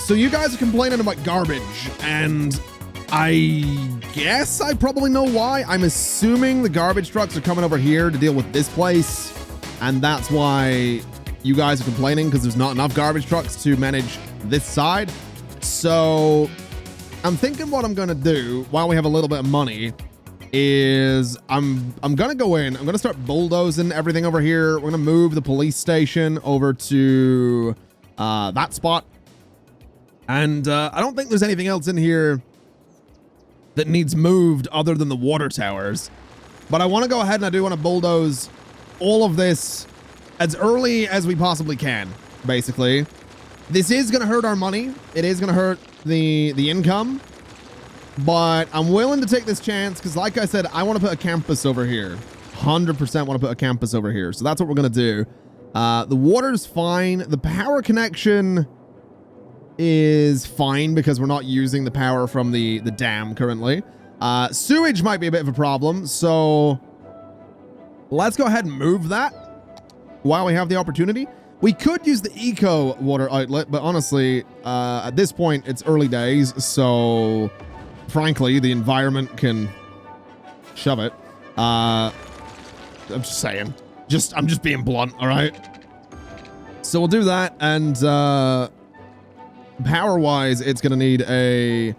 So you guys are complaining about garbage, and I guess I probably know why. I'm assuming the garbage trucks are coming over here to deal with this place, and that's why you guys are complaining, because there's not enough garbage trucks to manage this side. So I'm thinking what I'm going to do while we have a little bit of money is I'm going to go in. I'm going to start bulldozing everything over here. We're going to move the police station over to that spot. And I don't think there's anything else in here that needs moved other than the water towers. But I want to go ahead and I do want to bulldoze all of this as early as we possibly can, basically. This is going to hurt our money. It is going to hurt the income. But I'm willing to take this chance because, like I said, I want to put a campus over here. 100% want to put a campus over here. So that's what we're going to do. The water's fine. The power connection is fine because we're not using the power from the dam currently. Sewage might be a bit of a problem. So let's go ahead and move that while we have the opportunity. We could use the eco water outlet, but honestly, at this point, it's early days. So frankly, the environment can shove it. I'm just saying. I'm just being blunt, all right? So we'll do that, and power-wise, it's going to need a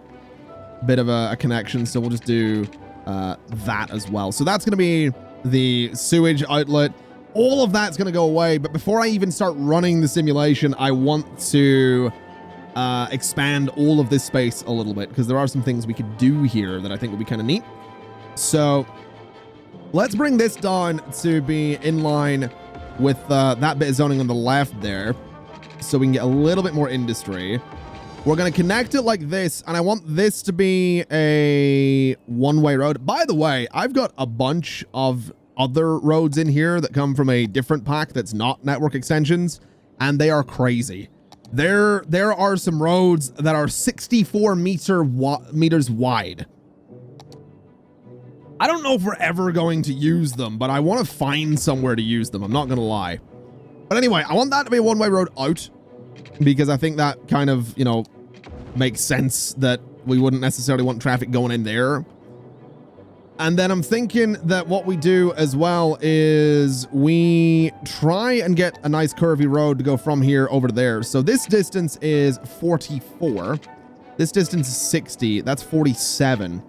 bit of a connection, so we'll just do that as well. So that's going to be the sewage outlet. All of that's going to go away, but before I even start running the simulation, I want to expand all of this space a little bit, because there are some things we could do here that I think would be kind of neat. So let's bring this down to be in line with that bit of zoning on the left there, so we can get a little bit more industry. We're going to connect it like this, and I want this to be a one-way road. By the way, I've got a bunch of other roads in here that come from a different pack that's not network extensions, and they are crazy. There are some roads that are 64 meters wide. I don't know if we're ever going to use them, but I want to find somewhere to use them. I'm not going to lie. But anyway, I want that to be a one-way road out, because I think that kind of, you know, makes sense that we wouldn't necessarily want traffic going in there. And then I'm thinking that what we do as well is we try and get a nice curvy road to go from here over to there. So this distance is 44. This distance is 60. That's 47.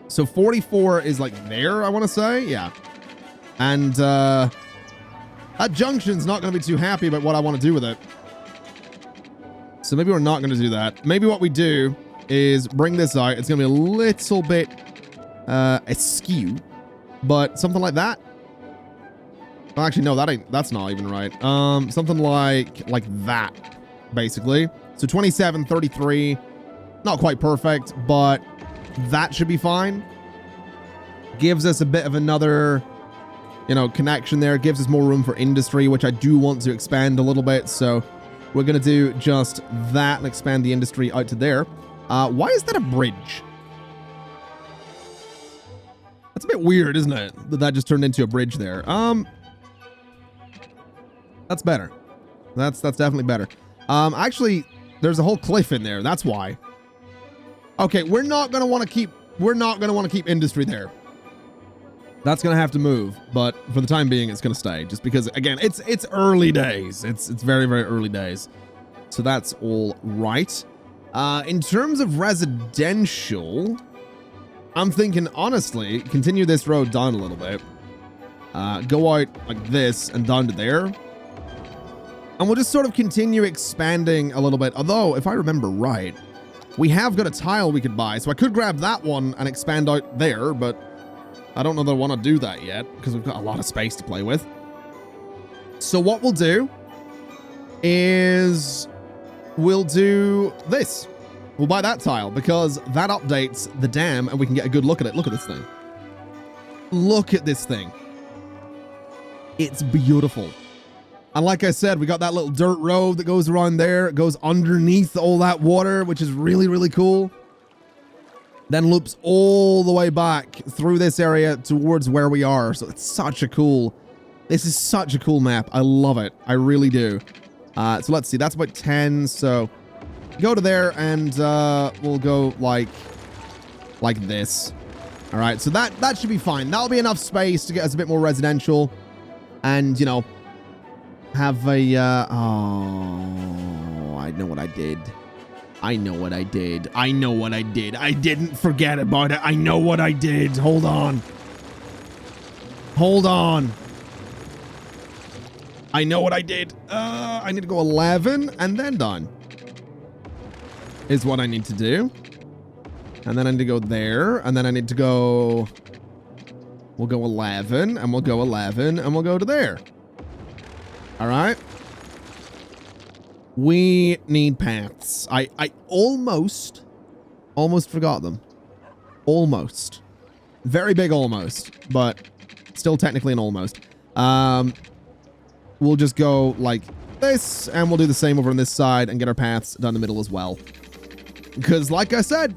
So 44 is like there, I want to say. Yeah. And that junction's not going to be too happy about what I want to do with it. So maybe we're not going to do that. Maybe what we do is bring this out. It's going to be a little bit askew, but something like that. Well, actually, no, that's not even right. Something like that, basically. So 27, 33, not quite perfect, but that should be fine. Gives us a bit of another, you know, connection there. Gives us more room for industry, which I do want to expand a little bit. So we're going to do just that and expand the industry out to there. Why is that a bridge? That's a bit weird, isn't it? That just turned into a bridge there. That's better. That's definitely better. Actually, there's a whole cliff in there. That's why. Okay, we're not gonna want to keep industry there. That's gonna have to move, but for the time being, it's gonna stay. Just because, again, it's early days. It's very, very early days. So that's all right. In terms of residential, I'm thinking, honestly, continue this road down a little bit. Go out like this and down to there. And we'll just sort of continue expanding a little bit. Although, if I remember right, we have got a tile we could buy. So I could grab that one and expand out there, but I don't know that I want to do that yet because we've got a lot of space to play with. So what we'll do is we'll do this. We'll buy that tile because that updates the dam and we can get a good look at it. Look at this thing. Look at this thing. It's beautiful. And like I said, we got that little dirt road that goes around there. It goes underneath all that water, which is really, really cool. Then loops all the way back through this area towards where we are. So it's such a cool, this is such a cool map. I love it. I really do. So let's see, that's about 10. So go to there, and we'll go like this. All right, so that should be fine. That'll be enough space to get us a bit more residential, and you know, have a oh, I know what I did. I know what I did. I know what I did. I didn't forget about it. I know what I did. Hold on. Hold on. I know what I did. I need to go 11 and then done. Is what I need to do. And then I need to go there. And then I need to go... We'll go 11 and we'll go 11 and we'll go to there. All right. We need paths. I almost forgot them. Almost. Very big almost, but still technically an almost. We'll just go like this, and we'll do the same over on this side and get our paths down the middle as well. Because like I said,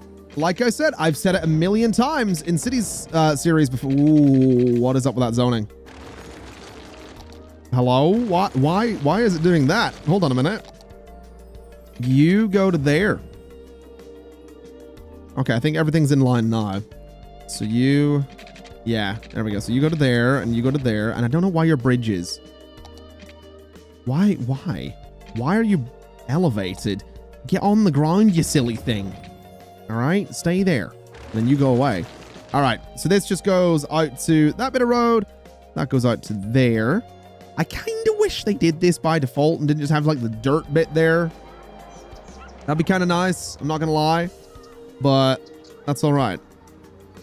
I've said it a million times in Cities series before. Ooh, what is up with that zoning? Hello? Why is it doing that? Hold on a minute. You go to there. Okay, I think everything's in line now. So you... Yeah, there we go. So you go to there, and you go to there, and I don't know why your bridge is. Why? Why are you elevated? Get on the ground, you silly thing. All right? Stay there. Then you go away. All right, so this just goes out to that bit of road. That goes out to there. I kind of wish they did this by default and didn't just have, like, the dirt bit there. That'd be kind of nice. I'm not going to lie. But that's all right.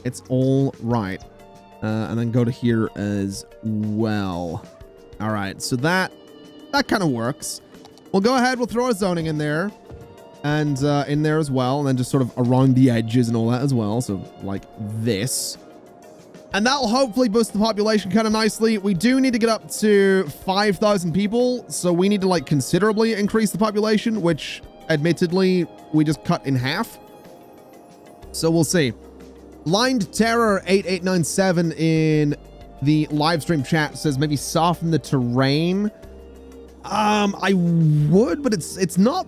It's all right. And then go to here as well. All right. So that kind of works. We'll go ahead. We'll throw our zoning in there. And in there as well. And then just sort of around the edges and all that as well. So like this. And that'll hopefully boost the population kind of nicely. We do need to get up to 5,000 people. So we need to like considerably increase the population, which... admittedly, we just cut in half. So we'll see. Lined Terror 8897 in the live stream chat says maybe soften the terrain. I would, but it's not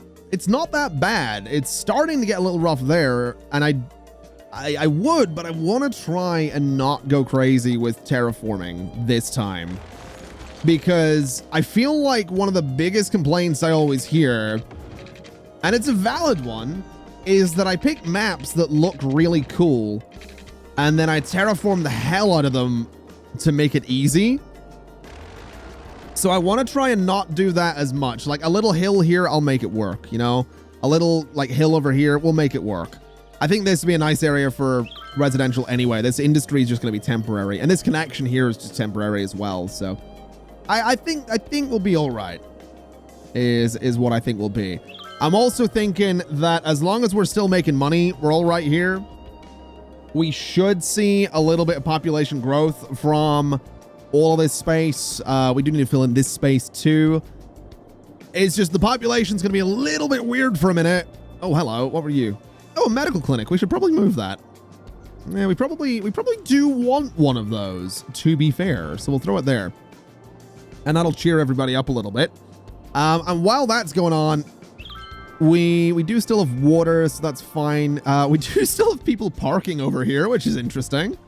that bad. It's starting to get a little rough there, and I would, but I want to try and not go crazy with terraforming this time, because I feel like one of the biggest complaints I always hear, and it's a valid one, is that I pick maps that look really cool and then I terraform the hell out of them to make it easy. So I want to try and not do that as much. Like a little hill here, I'll make it work, you know? A little like hill over here, we'll make it work. I think this would be a nice area for residential anyway. This industry is just going to be temporary, and this connection here is just temporary as well. So I think we'll be all right, is what I think we'll be. I'm also thinking that as long as we're still making money, we're all right here. We should see a little bit of population growth from all of this space. We do need to fill in this space too. It's just the population's going to be a little bit weird for a minute. Oh, hello. What were you? Oh, a medical clinic. We should probably move that. Yeah, we probably do want one of those, to be fair. So we'll throw it there. And that'll cheer everybody up a little bit. And while that's going on, we do still have water, so that's fine. We do still have people parking over here, which is interesting.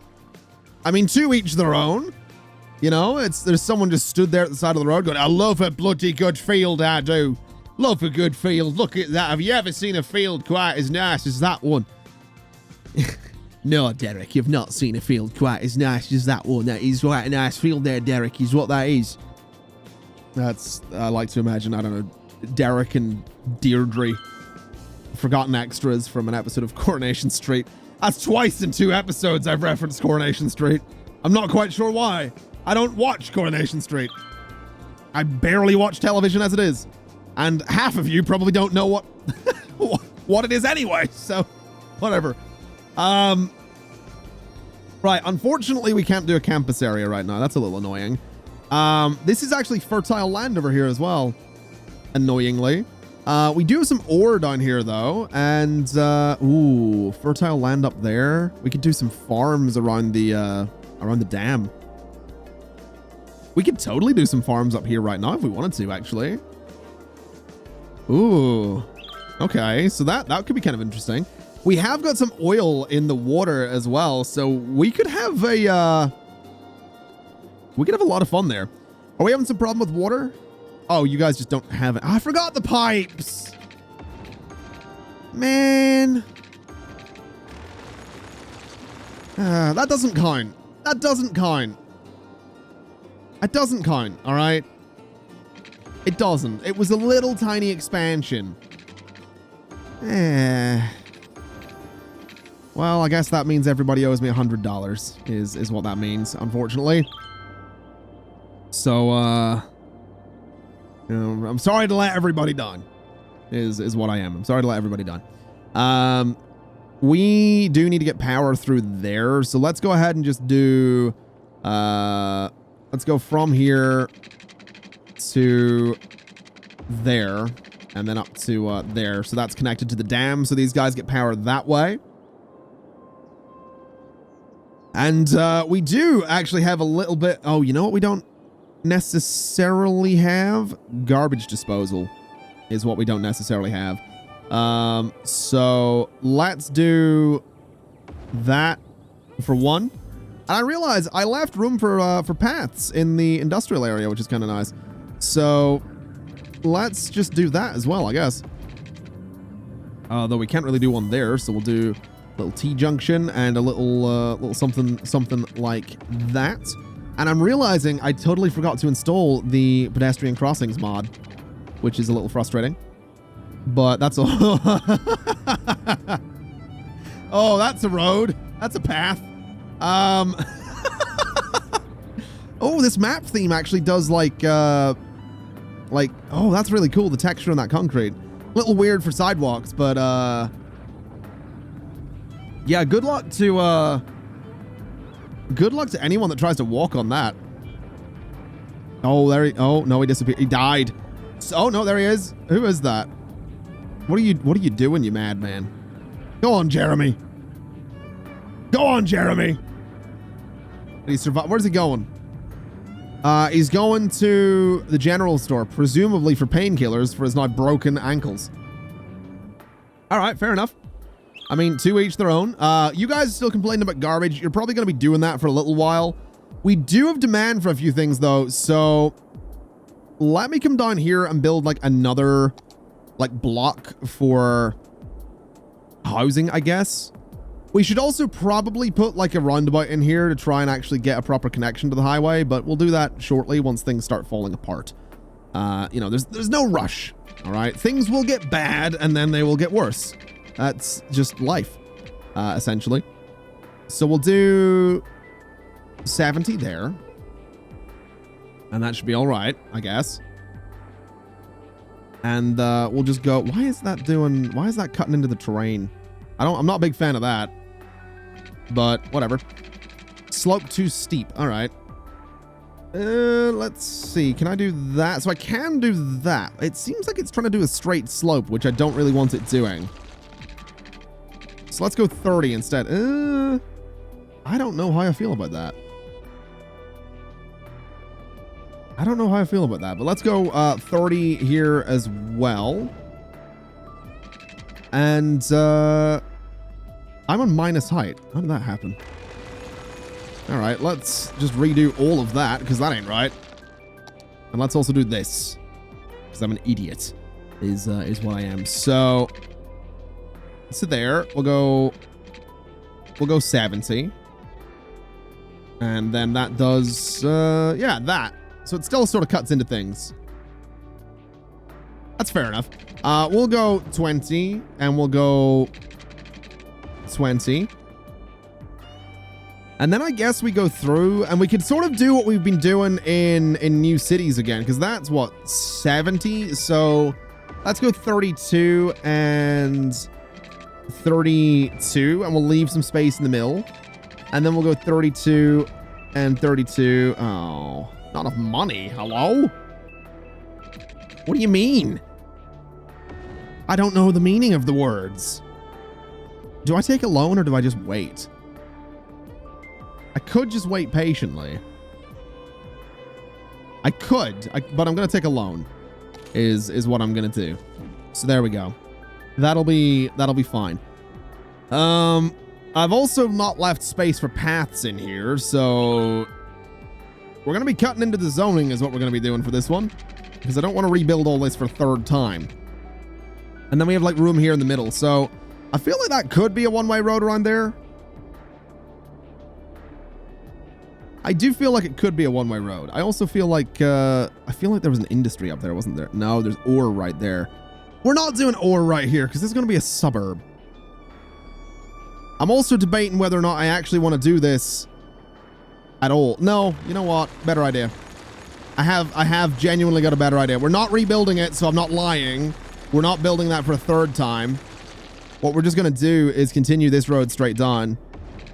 I mean, to each their own. You know, there's someone just stood there at the side of the road going, I love a bloody good field, I do. Love a good field. Look at that. Have you ever seen a field quite as nice as that one? No, Derek, you've not seen a field quite as nice as that one. That is quite a nice field there, Derek, is what that is. That's, I like to imagine, I don't know, Derek and Deirdre, forgotten extras from an episode of Coronation Street. That's twice in 2 episodes I've referenced Coronation Street. I'm not quite sure why. I don't watch Coronation Street. I barely watch television as it is. And half of you probably don't know what what it is anyway, so whatever. Right, unfortunately we can't do a campus area right now. That's a little annoying. This is actually fertile land over here as well, annoyingly. We do have some ore down here though, and ooh, fertile land up there. We could do some farms around the dam. We could totally do some farms up here right now if we wanted to, actually. Ooh, Okay, so that could be kind of interesting. We have got some oil in the water as well, so we could have a lot of fun there. Are we having some problem with water? Oh, you guys just don't have it. Oh, I forgot the pipes. Man. That doesn't count. That doesn't count. It doesn't count, all right? It doesn't. It was a little tiny expansion. Well, I guess that means everybody owes me $100 is what that means, unfortunately. So, I'm sorry to let everybody down, is what I am. I'm sorry to let everybody down. We do need to get power through there, so let's go ahead and just do, let's go from here to there, and then up to there. So that's connected to the dam, so these guys get power that way. And we do actually have a little bit... Oh, you know what we don't necessarily have? Garbage disposal is what we don't necessarily have. So let's do that for one. And I realize I left room for paths in the industrial area, which is kind of nice. So let's just do that as well, I guess. Though we can't really do one there, so we'll do a little T-junction and a little something like that. And I'm realizing I totally forgot to install the pedestrian crossings mod, which is a little frustrating. But that's all. Oh, that's a road. That's a path. Oh, this map theme actually does like, oh, that's really cool. The texture on that concrete. A little weird for sidewalks, but, yeah, good luck to anyone that tries to walk on that. Oh, oh, no, he disappeared. He died. Oh, no, there he is. Who is that? What are you doing, you madman? Go on, Jeremy. Go on, Jeremy. Did he survive? Where's he going? He's going to the general store, presumably for painkillers for his now broken ankles. All right, fair enough. I mean, to each their own. You guys are still complaining about garbage. You're probably going to be doing that for a little while. We do have demand for a few things, though. So let me come down here and build like another like block for housing, I guess. We should also probably put like a roundabout in here to try and actually get a proper connection to the highway, but we'll do that shortly once things start falling apart. You know, there's no rush. All right. Things will get bad and then they will get worse. That's just life, essentially. So we'll do 70 there. And that should be all right, I guess. And we'll just go. Why is that cutting into the terrain? I'm not a big fan of that. But whatever. Slope too steep. All right. Let's see. Can I do that? So I can do that. It seems like it's trying to do a straight slope, which I don't really want it doing. So let's go 30 instead. I don't know how I feel about that. I don't know how I feel about that, but let's go 30 here as well. And I'm on minus height. How did that happen? All right, let's just redo all of that because that ain't right. And let's also do this because I'm an idiot. Is what I am. So there we'll go 70, and then that does yeah, that. So it still sort of cuts into things. That's fair enough. We'll go 20 and we'll go 20. And then I guess we go through and we could sort of do what we've been doing in New Cities again, because that's what, 70. So let's go 32 and 32, and we'll leave some space in the middle. And then we'll go 32 and 32. Oh, not enough money. Hello? What do you mean? I don't know the meaning of the words. Do I take a loan or do I just wait? I could just wait patiently. I could, but I'm going to take a loan is what I'm going to do. So there we go. That'll be fine. I've also not left space for paths in here, so we're going to be cutting into the zoning is what we're going to be doing for this one, because I don't want to rebuild all this for a third time. And then we have like room here in the middle, so I feel like that could be a one-way road around there. I do feel like it could be a one-way road. I also feel like there was an industry up there, wasn't there? No, there's ore right there. We're not doing ore right here because this is going to be a suburb. I'm also debating whether or not I actually want to do this at all. No, you know what? Better idea. I have genuinely got a better idea. We're not rebuilding it, so I'm not lying. We're not building that for a third time. What we're just going to do is continue this road straight down,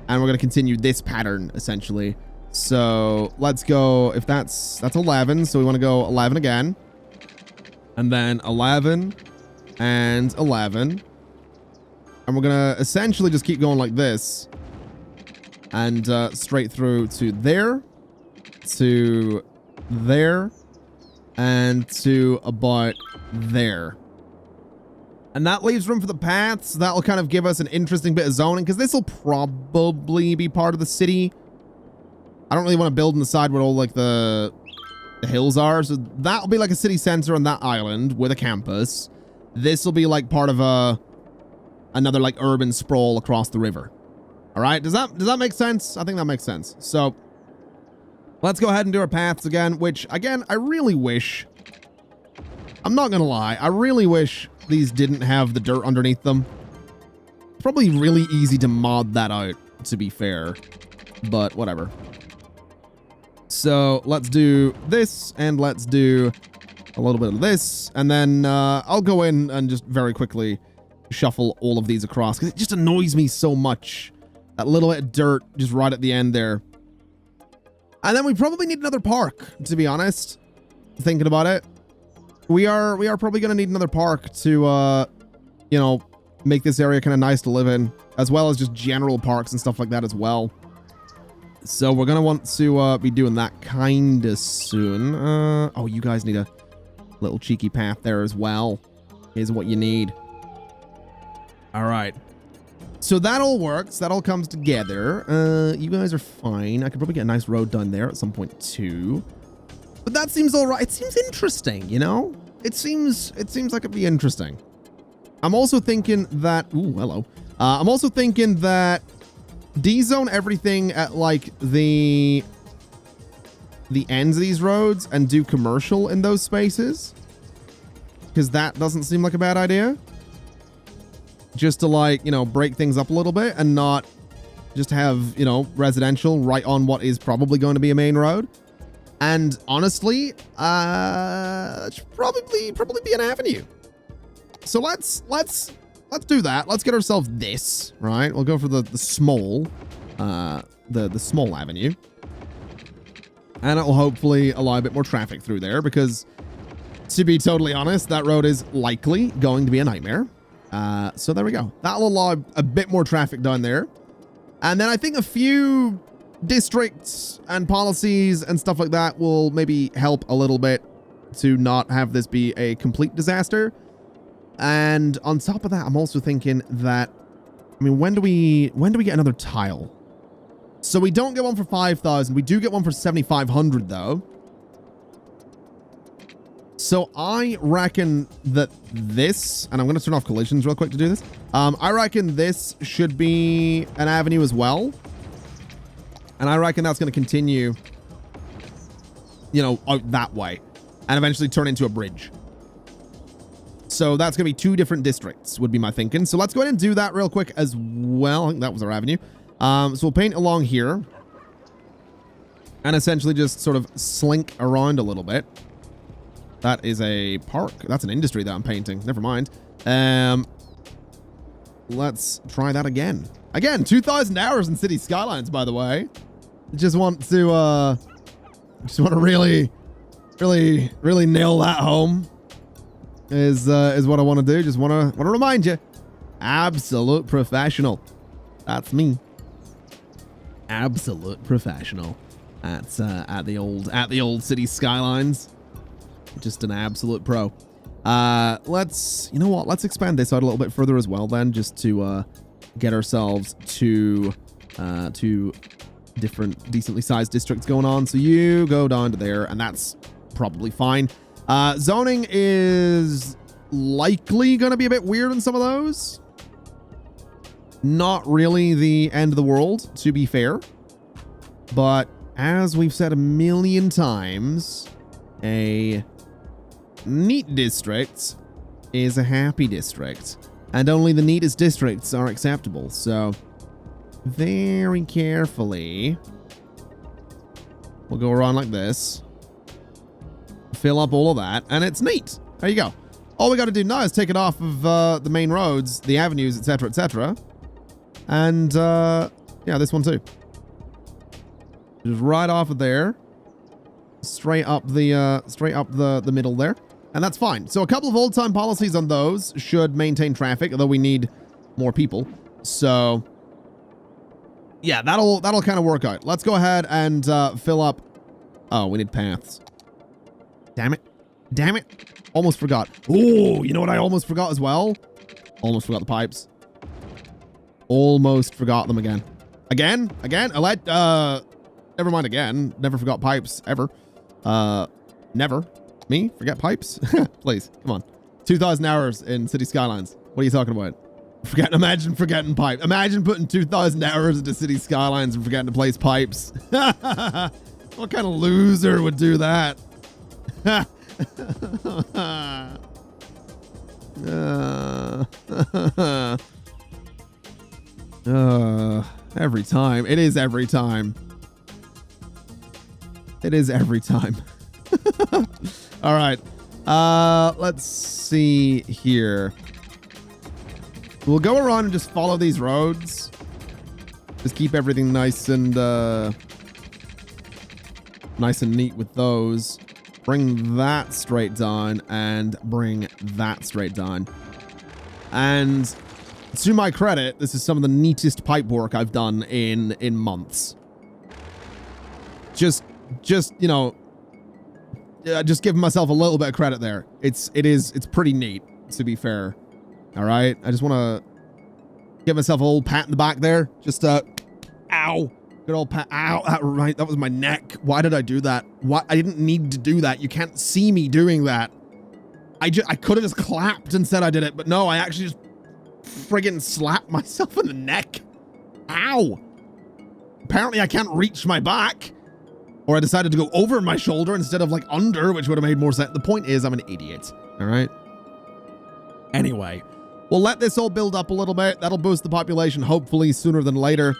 and we're going to continue this pattern, essentially. So let's go, if that's 11, so we want to go 11 again. And then 11 and 11. And we're going to essentially just keep going like this. And straight through to there, and to about there. And that leaves room for the paths. That'll kind of give us an interesting bit of zoning, because this will probably be part of the city. I don't really want to build on the side where all like the hills are. So that'll be like a city center on that island with a campus. This will be like part of another like urban sprawl across the river. All right. Does that make sense? I think that makes sense. So let's go ahead and do our paths again, which again, I really wish, I'm not going to lie, I really wish these didn't have the dirt underneath them. It's probably really easy to mod that out, to be fair, but whatever. So let's do this, and let's do a little bit of this, and then I'll go in and just very quickly shuffle all of these across, because it just annoys me so much. That little bit of dirt just right at the end there. And then we probably need another park, to be honest. Thinking about it. We are probably going to need another park to, you know, make this area kind of nice to live in, as well as just general parks and stuff like that as well. So we're going to want to be doing that kind of soon. Oh, you guys need a little cheeky path there as well. Here's what you need. All right. So that all works. That all comes together. You guys are fine. I could probably get a nice road done there at some point too. But that seems all right. It seems interesting, you know? It seems like it'd be interesting. I'm also thinking that... Ooh, hello. I'm also thinking that D-zone everything at, like, the ends of these roads and do commercial in those spaces. Because that doesn't seem like a bad idea. Just to, like, you know, break things up a little bit and not just have, you know, residential right on what is probably going to be a main road. And honestly, it should probably be an avenue. So let's do that. Let's get ourselves this, right? We'll go for the small, the small avenue. And it will hopefully allow a bit more traffic through there, because to be totally honest, that road is likely going to be a nightmare. So there we go. That'll allow a bit more traffic down there. And then I think a few districts and policies and stuff like that will maybe help a little bit to not have this be a complete disaster. And on top of that, I'm also thinking that, I mean, when do we get another tile? So we don't get one for 5,000. We do get one for 7,500 though. So I reckon that this, and I'm going to turn off collisions real quick to do this. I reckon this should be an avenue as well. And I reckon that's going to continue, you know, out that way and eventually turn into a bridge. So that's going to be 2 different districts would be my thinking. So let's go ahead and do that real quick as well. I think that was our avenue. So we'll paint along here and essentially just sort of slink around a little bit. That is a park. That's an industry that I'm painting. Never mind. Let's try that again. Again, 2,000 hours in City Skylines, by the way. Just want to really nail that home. Is what I want to do. Just want to remind you, absolute professional. That's me. Absolute professional. That's at the old City Skylines. Just an absolute pro. You know what? Let's expand this out a little bit further as well then, just to get ourselves to different decently sized districts going on. So you go down to there, and that's probably fine. Zoning is likely going to be a bit weird in some of those. Not really the end of the world, to be fair. But as we've said a million times, a neat district is a happy district. And only the neatest districts are acceptable. So, very carefully, we'll go around like this. Fill up all of that, and it's neat. There you go. All we got to do now is take it off of the main roads, the avenues, etc., etc. And, yeah, this one too. Just right off of there. Straight up the middle there. And that's fine. So a couple of old-time policies on those should maintain traffic, although we need more people. So, yeah, that'll kind of work out. Let's go ahead and fill up. Oh, we need paths. Damn it. Damn it. Almost forgot. Oh, you know what I almost forgot as well? Almost forgot the pipes. Almost forgot them again. Again? Never mind again. Never forgot pipes, ever. Never. Me? Forget pipes? Please, come on. 2,000 hours in City Skylines. What are you talking about? Imagine forgetting pipe. Imagine putting 2,000 hours into City Skylines and forgetting to place pipes. What kind of loser would do that? Every time. It is every time. It is every time. All right. Let's see here. We'll go around and just follow these roads. Just keep everything nice and neat with those. Bring that straight down and bring that straight down. And to my credit, this is some of the neatest pipe work I've done in months. Just, you know, just giving myself a little bit of credit there. It's pretty neat, to be fair. All right. I just want to give myself a little pat in the back there. Just, ow. Good old pat. Ow. Right. That was my neck. Why did I do that? What? I didn't need to do that. You can't see me doing that. I could have just clapped and said I did it, but no, I actually just friggin' slapped myself in the neck. Ow. Apparently I can't reach my back. Or I decided to go over my shoulder instead of like under, which would have made more sense. The point is I'm an idiot. All right. Anyway, we'll let this all build up a little bit. That'll boost the population, hopefully sooner than later.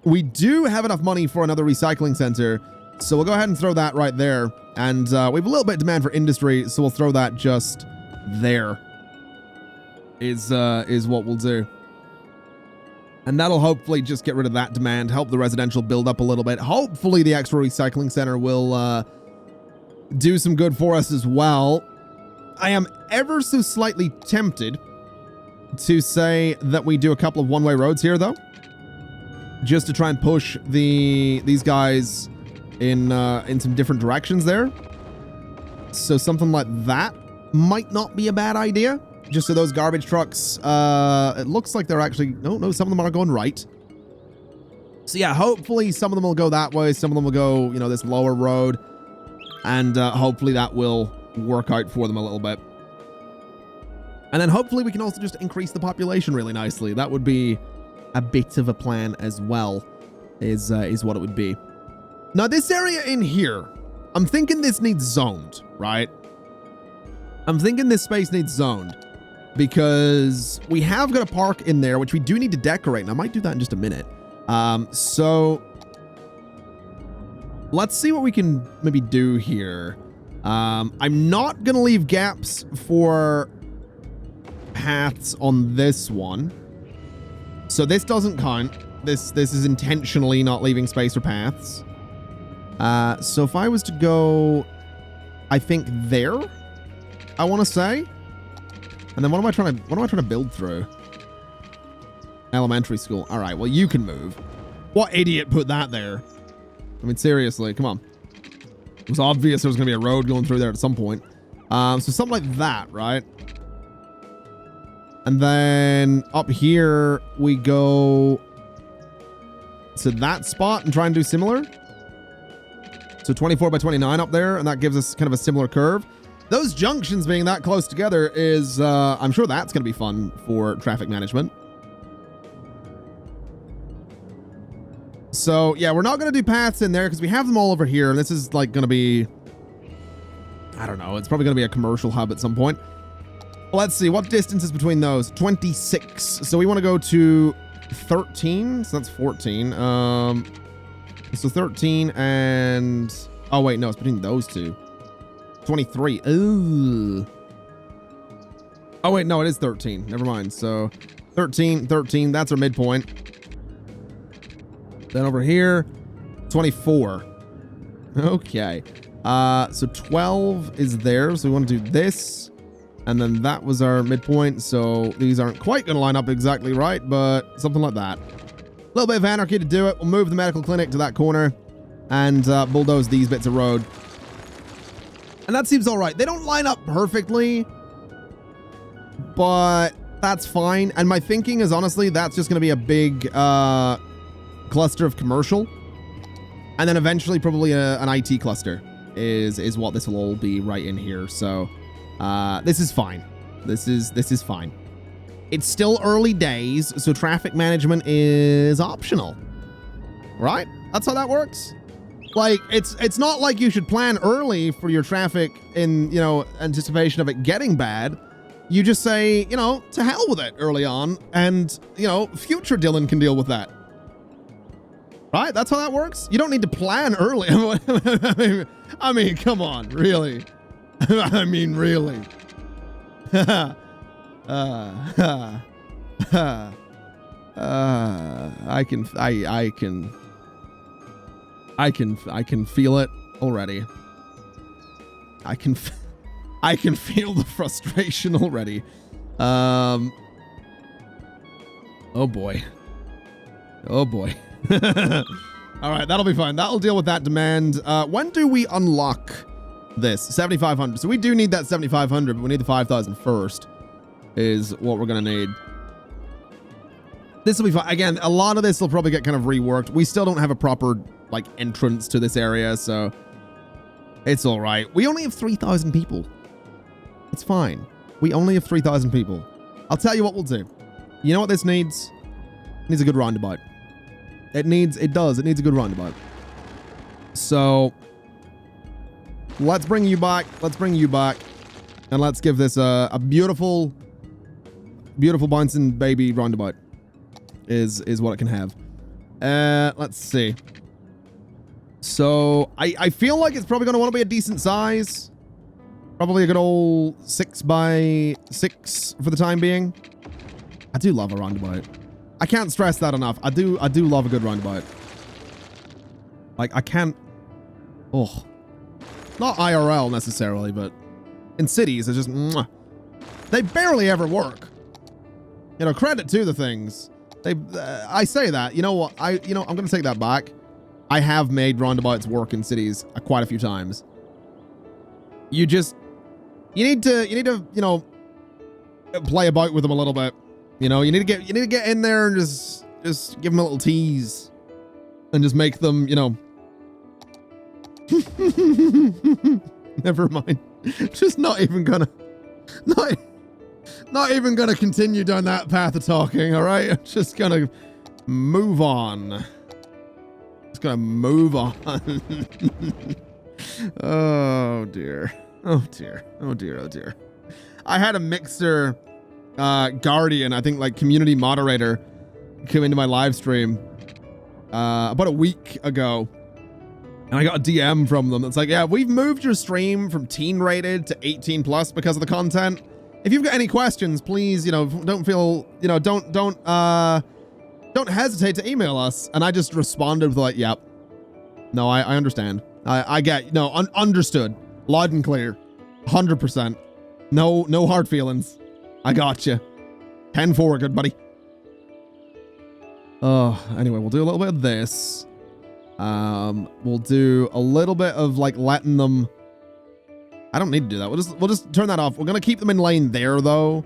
We do have enough money for another recycling center. So we'll go ahead and throw that right there. And we have a little bit of demand for industry. So we'll throw that just there is what we'll do. And that'll hopefully just get rid of that demand, help the residential build up a little bit. Hopefully the extra recycling center will do some good for us as well. I am ever so slightly tempted to say that we do a couple of one-way roads here, though. Just to try and push these guys in some different directions there. So something like that might not be a bad idea. Just so those garbage trucks, it looks like they're actually, no, some of them are going right. So yeah, hopefully some of them will go that way. Some of them will go, you know, this lower road. And hopefully that will work out for them a little bit. And then hopefully we can also just increase the population really nicely. That would be a bit of a plan as well, is what it would be. Now this area in here, I'm thinking this needs zoned, right? I'm thinking this space needs zoned. Because we have got a park in there, which we do need to decorate. And I might do that in just a minute. So let's see what we can maybe do here. I'm not going to leave gaps for paths on this one. So this doesn't count. This is intentionally not leaving space for paths. So if I was to go, I think there, I want to say. And then what am I trying to build through? Elementary school. All right, well, you can move. What idiot put that there? I mean, seriously, come on. It was obvious there was going to be a road going through there at some point. So something like that, right? And then up here, we go to that spot and try and do similar. So 24 by 29 up there, and that gives us kind of a similar curve. Those junctions being that close together is, I'm sure that's going to be fun for traffic management. So yeah, we're not going to do paths in there because we have them all over here. This is like going to be, I don't know, it's probably going to be a commercial hub at some point. Let's see, what distance is between those? 26. So we want to go to 13. So that's 14. So 13 and... Oh, wait, no, it's between those two. 23. Ooh. Oh, wait, no, it is 13. Never mind. So 13, that's our midpoint. Then over here, 24. Okay. So 12 is there. So we want to do this. And then that was our midpoint. So these aren't quite going to line up exactly right, but something like that. A little bit of anarchy to do it. We'll move the medical clinic to that corner and bulldoze these bits of road. And that seems all right. They don't line up perfectly, but that's fine. And my thinking is, honestly, that's just going to be a big cluster of commercial. And then eventually probably an IT cluster is what this will all be right in here. So this is fine. This is fine. It's still early days, so traffic management is optional, right? That's how that works. Like, it's not like you should plan early for your traffic in, you know, anticipation of it getting bad. You just say, you know, to hell with it early on, and, you know, future Dylan can deal with that. Right? That's how that works? You don't need to plan early. I mean, come on, really? I mean, really? I can feel it already. I can feel the frustration already. Oh boy. Oh boy. All right, that'll be fine. That'll deal with that demand. When do we unlock this? 7,500. So we do need that 7,500, but we need the 5,000 first is what we're going to need. This will be fine. Again, a lot of this will probably get kind of reworked. We still don't have a proper, like, entrance to this area, so it's all right. We only have 3,000 people. It's fine. We only have 3,000 people. I'll tell you what we'll do. You know what this needs? It needs a good roundabout. It needs a good roundabout. So let's bring you back. And let's give this a beautiful bouncing baby roundabout is what it can have. Let's see. So I feel like it's probably going to want to be a decent size. Probably a good old 6x6 for the time being. I do love a roundabout. I can't stress that enough. I do love a good roundabout. Like, I can't... Oh. Not IRL necessarily, but in cities, it's just... Mwah. They barely ever work. You know, credit to the things. I say that. You know what? I'm going to take that back. I have made roundabouts work in cities quite a few times. You need to, you know, play about with them a little bit. You know, you need to get in there and just give them a little tease and just make them, you know. Never mind. Just not even gonna continue down that path of talking, all right? I'm just gonna move on. Just gonna move on. Oh dear. Oh dear. Oh dear. Oh dear. I had a mixer guardian, I think like community moderator, come into my live stream about a week ago, and I got a DM from them that's like, yeah, we've moved your stream from teen rated to 18 plus because of the content. If you've got any questions, please, you know, don't hesitate to email us. And I just responded with like, yep, no, I understand. I get, no, understood, loud and clear, 100%. No hard feelings. I got you. 10-4, good buddy. Anyway, we'll do a little bit of this. We'll do a little bit of like letting them I don't need to do that. We'll just turn that off. We're going to keep them in lane there, though,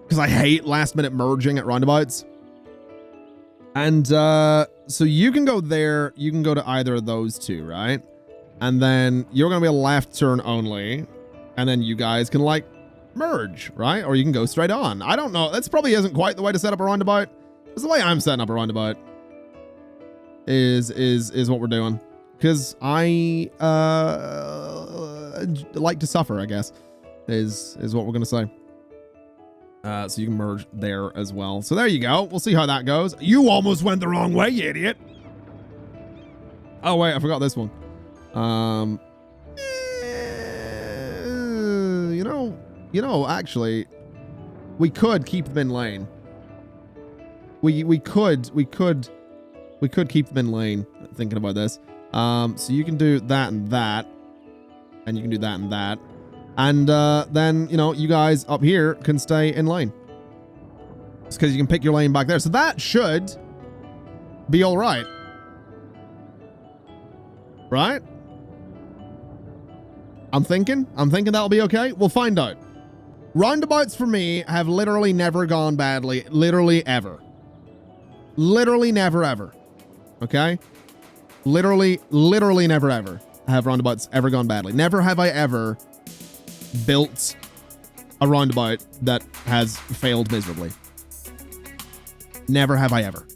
because I hate last-minute merging at roundabouts. And so you can go there. You can go to either of those two, right? And then you're going to be a left turn only. And then you guys can, like, merge, right? Or you can go straight on. I don't know. That's probably isn't quite the way to set up a roundabout. It's the way I'm setting up a roundabout. Is what we're doing. Because I like to suffer, I guess, is what we're going to say. So you can merge there as well. So there you go. We'll see how that goes. You almost went the wrong way, you idiot. Oh, wait, I forgot this one. You know, actually, we could keep them in lane. We could keep them in lane, thinking about this. So you can do that and that, and you can do that and that. And then, you know, you guys up here can stay in lane. It's because you can pick your lane back there. So that should be all right. Right? I'm thinking that'll be okay. We'll find out. Roundabouts for me have literally never gone badly. Literally ever. Literally never ever. Okay? Literally never ever have roundabouts ever gone badly. Never have I ever built a roundabout that has failed miserably. Never have I ever.